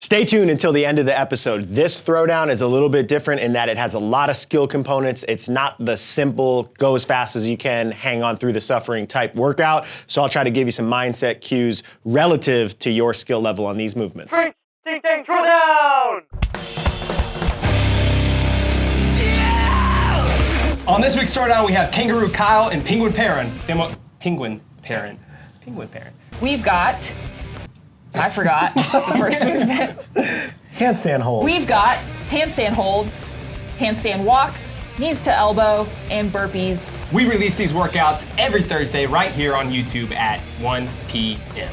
Stay tuned until the end of the episode. This throwdown is a little bit different in that it has a lot of skill components. It's not the simple, go as fast as you can, hang on through the suffering type workout. So I'll try to give you some mindset cues relative to your skill level on these movements. TTT THROWDOWN! On this week's throwdown, we have Kangaroo Kyle and Penguin Perrin. Penguin Perrin. We've got, I forgot the first movement. Handstand holds. We've got handstand holds, handstand walks, knees to elbow, and burpees. We release these workouts every Thursday right here on YouTube at 1 p.m.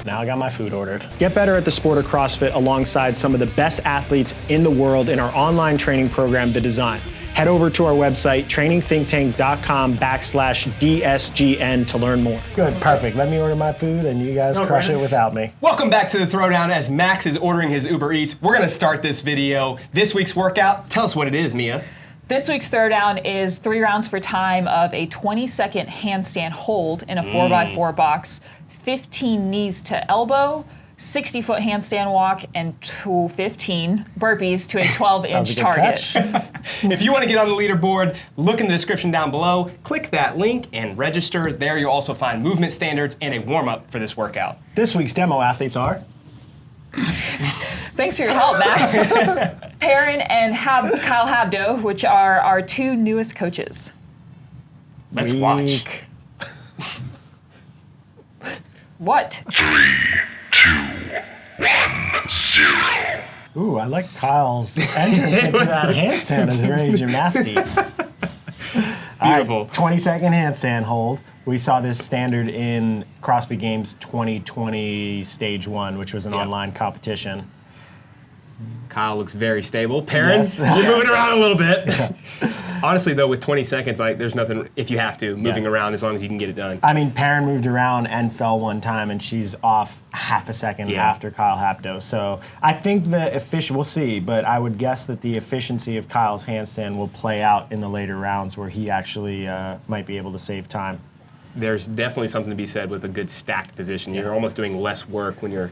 Now I got my food ordered. Get better at the sport of CrossFit alongside some of the best athletes in the world in our online training program, The Design. Head over to our website, trainingthinktank.com/DSGN to learn more. Good, perfect. Let me order my food and you guys crush it without me. Welcome back to the throwdown as Max is ordering his Uber Eats. We're gonna start this video. This week's workout, tell us what it is, Mia. This week's throwdown is 3 rounds for time of a 20-second handstand hold in a 4x4 box, 15 knees to elbow, 60-foot handstand walk, and 15 burpees to a 12-inch target. If you want to get on the leaderboard, look in the description down below, click that link and register. There you'll also find movement standards and a warm-up for this workout. This week's demo athletes are... Thanks for your help, Max. Perrin and Kyle Habdo, which are our 2 newest coaches. Let's watch. What? 3, 2, 1, 0. Ooh, I like Kyle's entrance into that handstand. It's very gymnastic. Beautiful. 20-second handstand hold. We saw this standard in CrossFit Games 2020 Stage 1, which was an online competition. Kyle looks very stable. Perrin, Yes. you're moving around a little bit. Honestly, though, with 20 seconds, like there's nothing, if you have to, moving around as long as you can get it done. I mean, Perrin moved around and fell one time, and she's off half a second after Kyle Habdo. So I think we'll see, but I would guess that the efficiency of Kyle's handstand will play out in the later rounds where he actually might be able to save time. There's definitely something to be said with a good stacked position. You're almost doing less work when you're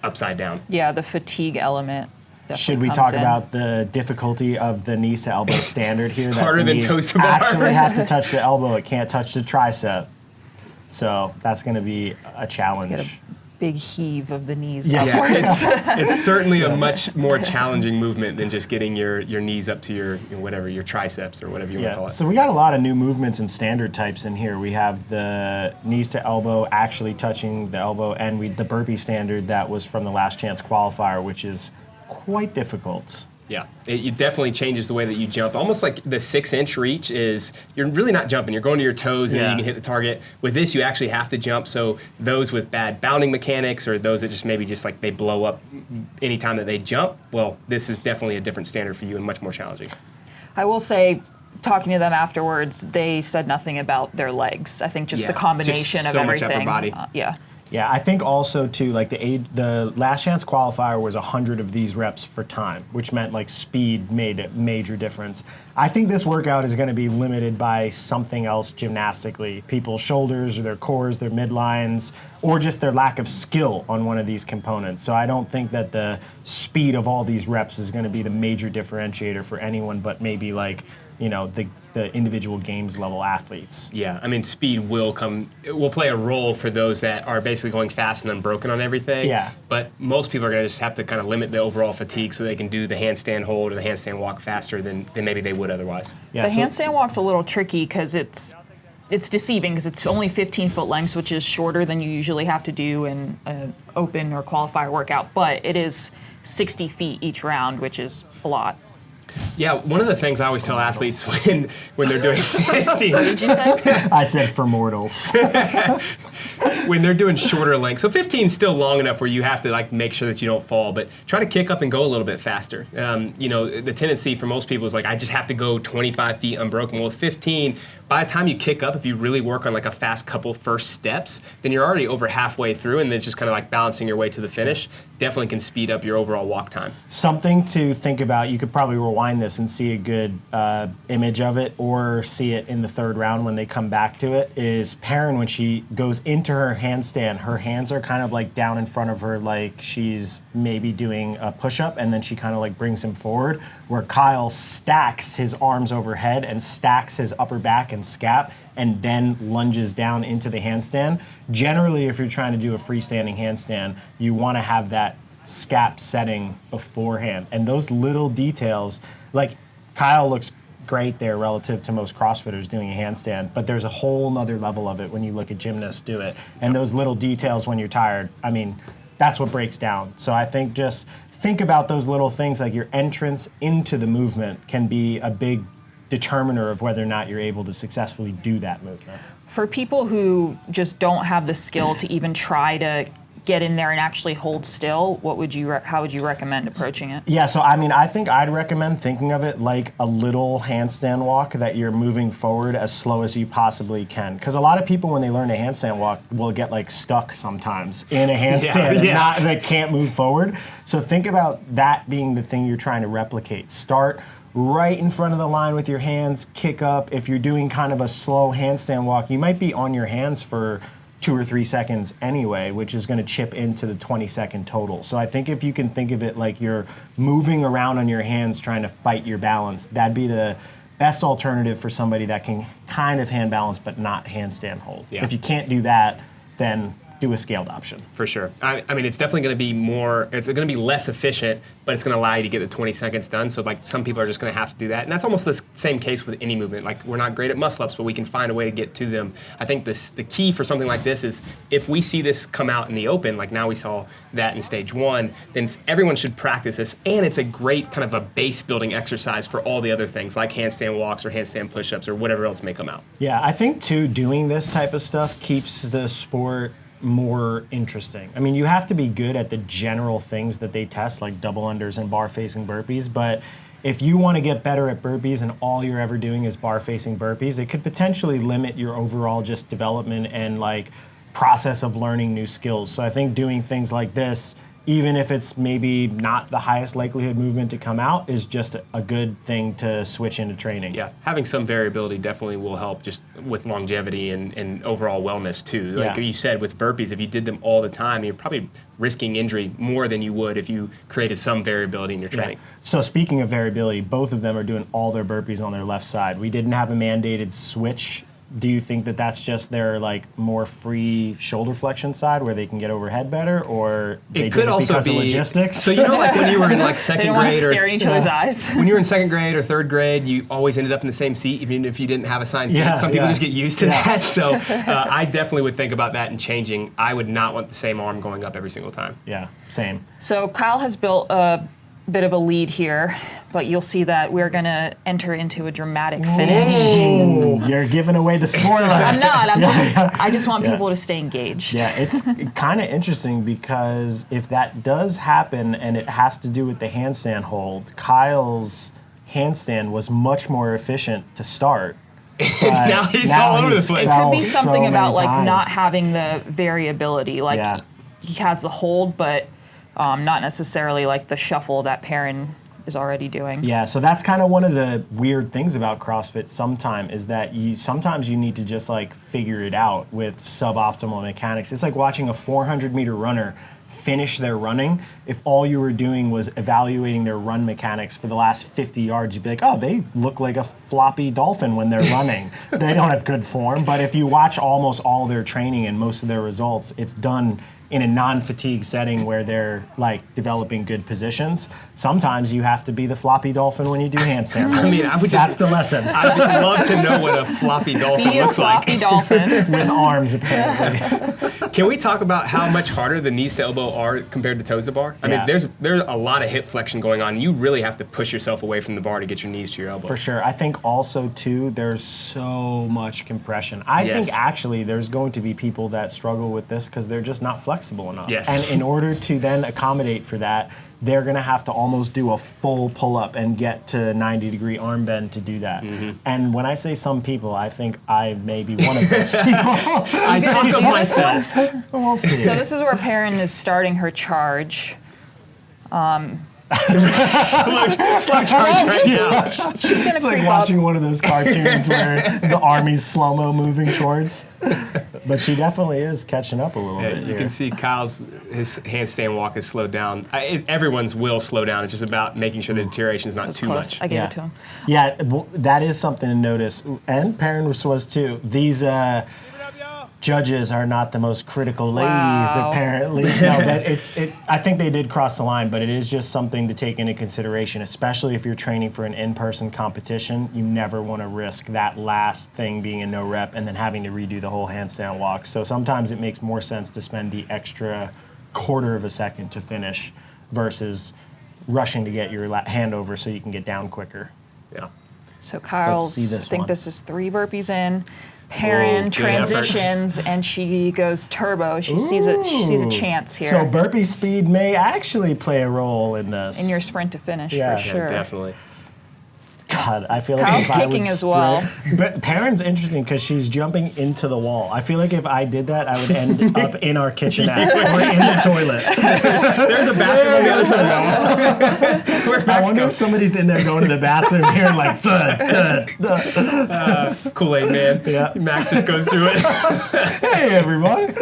upside down. Yeah, the fatigue element. Should we talk about the difficulty of the knees to elbow standard here? That Harder the than knees toes to bar. actually have to touch the elbow. It can't touch the tricep. So that's going to be a challenge. Get a big heave of the knees Yeah, upwards. it's certainly a much more challenging movement than just getting your knees up to your your triceps or whatever you want to call it. So we got a lot of new movements and standard types in here. We have the knees to elbow actually touching the elbow, and the burpee standard that was from the last chance qualifier, which is quite difficult. Yeah, it definitely changes the way that you jump. Almost like the 6-inch reach is, you're really not jumping. You're going to your toes and then you can hit the target. With this, you actually have to jump. So those with bad bounding mechanics or those that just maybe just like they blow up anytime that they jump, well, this is definitely a different standard for you and much more challenging. I will say, talking to them afterwards, they said nothing about their legs. I think just the combination of so much everything. upper body. Yeah, I think also too, like the last chance qualifier was 100 of these reps for time, which meant like speed made a major difference. I think this workout is going to be limited by something else gymnastically. People's shoulders or their cores, their midlines, or just their lack of skill on one of these components. So I don't think that the speed of all these reps is going to be the major differentiator for anyone but maybe like, the individual games level athletes. Yeah, I mean, speed will play a role for those that are basically going fast and unbroken on everything. Yeah. But most people are going to just have to kind of limit the overall fatigue so they can do the handstand hold or the handstand walk faster than maybe they would otherwise. Yeah, the handstand walk's a little tricky because it's deceiving because it's only 15-foot lengths, which is shorter than you usually have to do in an open or qualifier workout, but it is 60 feet each round, which is a lot. Yeah, one of the things I always tell athletes when they're doing 15. What did you say? I said for mortals. When they're doing shorter lengths. So 15 is still long enough where you have to like make sure that you don't fall, but try to kick up and go a little bit faster. The tendency for most people is like, I just have to go 25 feet unbroken. Well, with 15, by the time you kick up, if you really work on like a fast couple first steps, then you're already over halfway through, and then just kind of like balancing your way to the finish definitely can speed up your overall walk time. Something to think about, you could probably rewind this and see a good image of it, or see it in the third round when they come back to it, is Perrin, when she goes into her handstand, her hands are kind of like down in front of her like she's maybe doing a push-up, and then she kind of like brings him forward, where Kyle stacks his arms overhead and stacks his upper back and scap, and then lunges down into the handstand. Generally, if you're trying to do a freestanding handstand, you want to have that scap setting beforehand. And those little details, like Kyle looks great there relative to most CrossFitters doing a handstand, but there's a whole nother level of it when you look at gymnasts do it. And those little details when you're tired, I mean, that's what breaks down. So I think just think about those little things, like your entrance into the movement can be a big determiner of whether or not you're able to successfully do that movement. For people who just don't have the skill to even try to get in there and actually hold still, how would you recommend approaching it? Yeah, so I mean, I think I'd recommend thinking of it like a little handstand walk, that you're moving forward as slow as you possibly can. Because a lot of people, when they learn a handstand walk, will get like stuck sometimes in a handstand and they can't move forward. So think about that being the thing you're trying to replicate. Start right in front of the line with your hands, kick up. If you're doing kind of a slow handstand walk, you might be on your hands for 2 or 3 seconds anyway, which is going to chip into the 20-second total. So I think if you can think of it like you're moving around on your hands trying to fight your balance, that'd be the best alternative for somebody that can kind of hand balance but not handstand hold. Yeah. If you can't do that, then do a scaled option. For sure. I mean, it's definitely going to be it's going to be less efficient, but it's going to allow you to get the 20 seconds done. So like some people are just going to have to do that. And that's almost the same case with any movement. Like we're not great at muscle ups, but we can find a way to get to them. I think the key for something like this is if we see this come out in the open, like now we saw that in stage 1, then everyone should practice this. And it's a great kind of a base building exercise for all the other things like handstand walks or handstand push-ups or whatever else may come out. Yeah, I think too, doing this type of stuff keeps the sport more interesting. I mean, you have to be good at the general things that they test, like double unders and bar facing burpees, but if you want to get better at burpees and all you're ever doing is bar facing burpees, it could potentially limit your overall just development and like process of learning new skills. So I think doing things like this, even if it's maybe not the highest likelihood movement to come out, is just a good thing to switch into training. Yeah, having some variability definitely will help just with longevity and overall wellness too. Like you said, with burpees, if you did them all the time, you're probably risking injury more than you would if you created some variability in your training. Yeah. So speaking of variability, both of them are doing all their burpees on their left side. We didn't have a mandated switch. Do you think that that's just their like more free shoulder flexion side where they can get overhead better, or it could also because be of logistics? So you know, like when you were in like second grade, they stare in each other's eyes. When you were in second grade or third grade, you always ended up in the same seat, even if you didn't have assigned seats. Some people just get used to that. So I definitely would think about that and changing. I would not want the same arm going up every single time. Yeah, same. So Kyle has built a bit of a lead here, but you'll see that we're going to enter into a dramatic finish. Ooh, you're giving away the spoiler. I'm not. I just want people to stay engaged. Yeah, it's kind of interesting because if that does happen and it has to do with the handstand hold, Kyle's handstand was much more efficient to start. now he's all over the place. It could be something about like times. not having the variability. Like he has the hold, but not necessarily like the shuffle that Perrin is already doing. Yeah, so that's kind of one of the weird things about CrossFit sometimes, is that sometimes you need to just like figure it out with suboptimal mechanics. It's like watching a 400-meter runner finish their running. If all you were doing was evaluating their run mechanics for the last 50 yards, you'd be like, oh, they look like a floppy dolphin when they're running. They don't have good form. But if you watch almost all their training and most of their results, it's done in a non-fatigue setting where they're like developing good positions. Sometimes you have to be the floppy dolphin when you do handstand. I mean, that's the lesson. I'd just love to know what a floppy dolphin Be a looks like. floppy dolphin. With arms, apparently. Can we talk about how much harder the knees to elbow are compared to toes to bar? I mean, there's a lot of hip flexion going on. You really have to push yourself away from the bar to get your knees to your elbows. For sure. I think also, too, there's so much compression. I think actually there's going to be people that struggle with this because they're just not flexible flexible enough. Yes. And in order to then accommodate for that, they're going to have to almost do a full pull-up and get to 90-degree arm bend to do that. And when I say some people, I think I may be one of those people. I talk of myself. We'll see. So this is where Perrin is starting her charge. Slow charge right now. She's going to It's like creep watching up. one of those cartoons where the army's slow-mo moving towards. But she definitely is catching up a little bit You here. can see his handstand walk is slowed down. Everyone's will slow down. It's just about making sure the deterioration is not too Close. much. I gave Yeah. it to him. Yeah, well, that is something to notice. And Perrin was too. These judges are not the most critical ladies, Wow. apparently. No, but I think they did cross the line, but it is just something to take into consideration, especially if you're training for an in-person competition. You never want to risk that last thing being a no rep and then having to redo the whole handstand walk. So sometimes it makes more sense to spend the extra quarter of a second to finish versus rushing to get your hand over so you can get down quicker. Yeah. So Kyle's, see this I think one. this is 3 burpees in. Perrin good transitions and she goes turbo. She sees a chance here So burpee speed may actually play a role in this. in your sprint to finish Yeah. for Yeah, sure. Definitely. God, I feel like Kyle's if I would kicking as well. But Perrin's interesting because she's jumping into the wall. I feel like if I did that, I would end up in our kitchenette or in the toilet. There's a bathroom on the other side. Where I Max wonder if goes. somebody's in there going to the bathroom hearing like thud, thud, thud. Kool-Aid man. Yeah. Max just goes through it. Hey, everyone.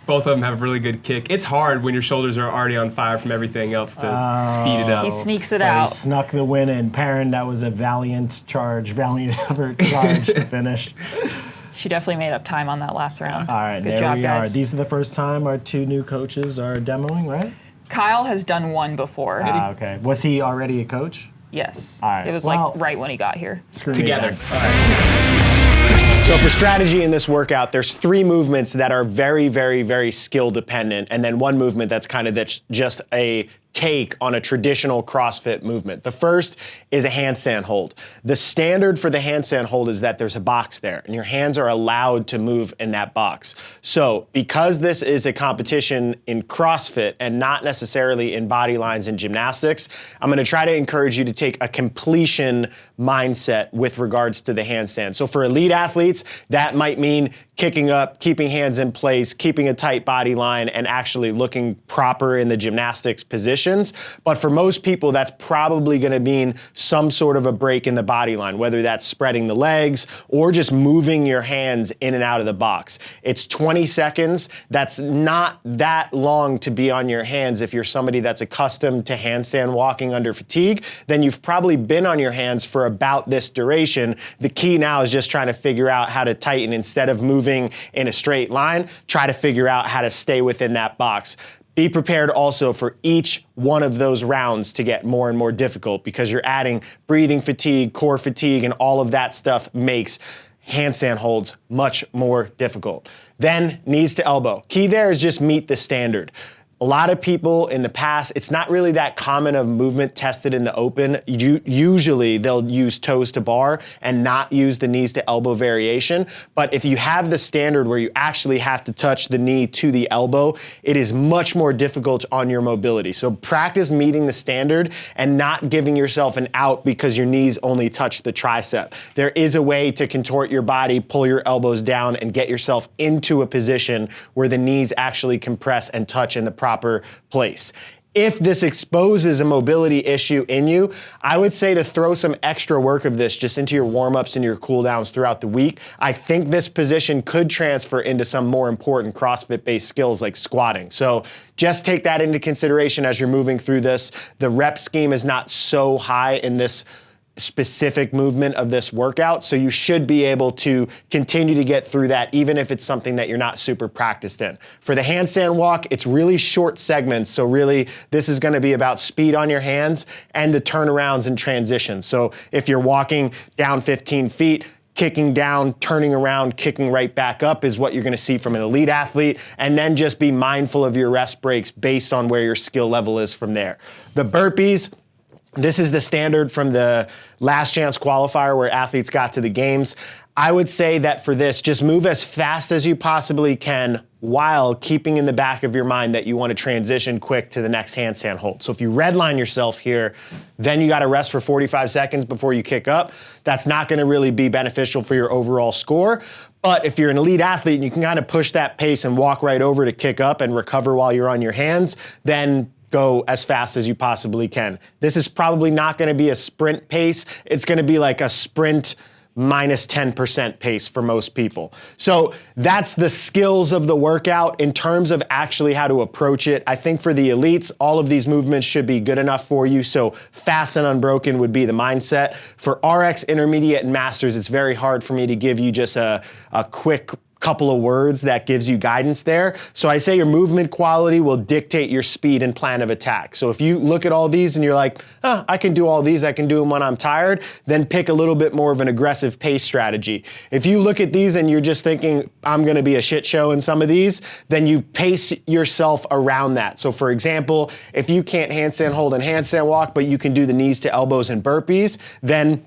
Both of them have a really good kick. It's hard when your shoulders are already on fire from everything else to speed it up. He sneaks it But he out. snuck the win in. Perrin, that was a valiant effort charge to finish. She definitely made up time on that last round. All right, Good there job, we guys. are. These are the first time our 2 new coaches are demoing, right? Kyle has done one before. Okay. Was he already a coach? Yes. All right, It was well- like right when he got here. Screw me Together. then. So for strategy in this workout, there's 3 movements that are very, very, very skill dependent, and then 1 movement that's just a take on a traditional CrossFit movement. The first is a handstand hold. The standard for the handstand hold is that there's a box there, and your hands are allowed to move in that box. So because this is a competition in CrossFit and not necessarily in body lines and gymnastics, I'm gonna try to encourage you to take a completion mindset with regards to the handstand. So for elite athletes, that might mean kicking up, keeping hands in place, keeping a tight body line, and actually looking proper in the gymnastics positions. But for most people, that's probably gonna mean some sort of a break in the body line, whether that's spreading the legs or just moving your hands in and out of the box. It's 20 seconds. That's not that long to be on your hands. If you're somebody that's accustomed to handstand walking under fatigue, then you've probably been on your hands for about this duration. The key now is just trying to figure out how to tighten. Instead of moving in a straight line, try to figure out how to stay within that box. Be prepared also for each one of those rounds to get more and more difficult because you're adding breathing fatigue, core fatigue, and all of that stuff makes handstand holds much more difficult. Then knees to elbow. Key there is just meet the standard. A lot of people in the past, it's not really that common of movement tested in the open. Usually they'll use toes to bar and not use the knees to elbow variation. But if you have the standard where you actually have to touch the knee to the elbow, it is much more difficult on your mobility. So practice meeting the standard and not giving yourself an out because your knees only touch the tricep. There is a way to contort your body, pull your elbows down, and get yourself into a position where the knees actually compress and touch in the proper place. If this exposes a mobility issue in you, I would say to throw some extra work of this just into your warm-ups and your cool-downs throughout the week. I think this position could transfer into some more important CrossFit-based skills like squatting. So just take that into consideration as you're moving through this. The rep scheme is not so high in this specific movement of this workout, so you should be able to continue to get through that even if it's something that you're not super practiced in. For the handstand walk, it's really short segments, so really this is going to be about speed on your hands and the turnarounds and transitions. So if you're walking down 15 feet, kicking down, turning around, kicking right back up is what you're gonna see from an elite athlete, and then just be mindful of your rest breaks based on where your skill level is from there. The burpees, this is the standard from the last chance qualifier where athletes got to the games. I would say that for this, just move as fast as you possibly can while keeping in the back of your mind that you want to transition quick to the next handstand hold. So if you redline yourself here, then you got to rest for 45 seconds before you kick up. That's not going to really be beneficial for your overall score. But if you're an elite athlete and you can kind of push that pace and walk right over to kick up and recover while you're on your hands, then go as fast as you possibly can. This is probably not going to be a sprint pace. It's going to be like a sprint minus 10% pace for most people. So that's the skills of the workout. In terms of actually how to approach it, I think for the elites, all of these movements should be good enough for you. So fast and unbroken would be the mindset. For RX, intermediate, and masters, it's very hard for me to give you just a quick couple of words that gives you guidance there. So I say your movement quality will dictate your speed and plan of attack. So if you look at all these and you're like, oh, I can do all these, I can do them when I'm tired, then pick a little bit more of an aggressive pace strategy. If you look at these and you're just thinking, I'm gonna be a shit show in some of these, then you pace yourself around that. So for example, if you can't handstand hold and handstand walk, but you can do the knees to elbows and burpees, then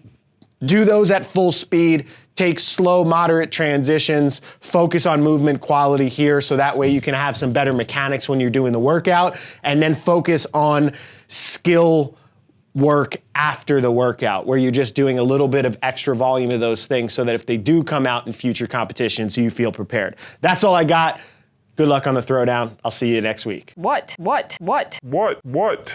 do those at full speed, take slow, moderate transitions, focus on movement quality here so that way you can have some better mechanics when you're doing the workout, and then focus on skill work after the workout where you're just doing a little bit of extra volume of those things so that if they do come out in future competitions, you feel prepared. That's all I got. Good luck on the throwdown. I'll see you next week. What? What? What? What? What? What?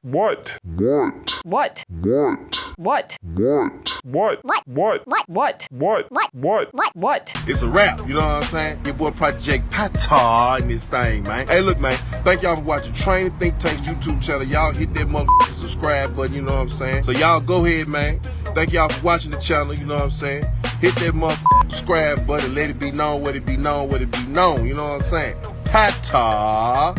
What? What? It's a wrap, you know what I'm saying? Your boy Project Pata in this thing, man. Hey, look, man, thank y'all for watching Training Think Tank's YouTube channel. Y'all hit that motherfucking subscribe button, you know what I'm saying? So y'all go ahead, man. Thank y'all for watching the channel, you know what I'm saying? Hit that motherfucking subscribe button, let it be known, what it be known, what it be known, you know what I'm saying? Pata.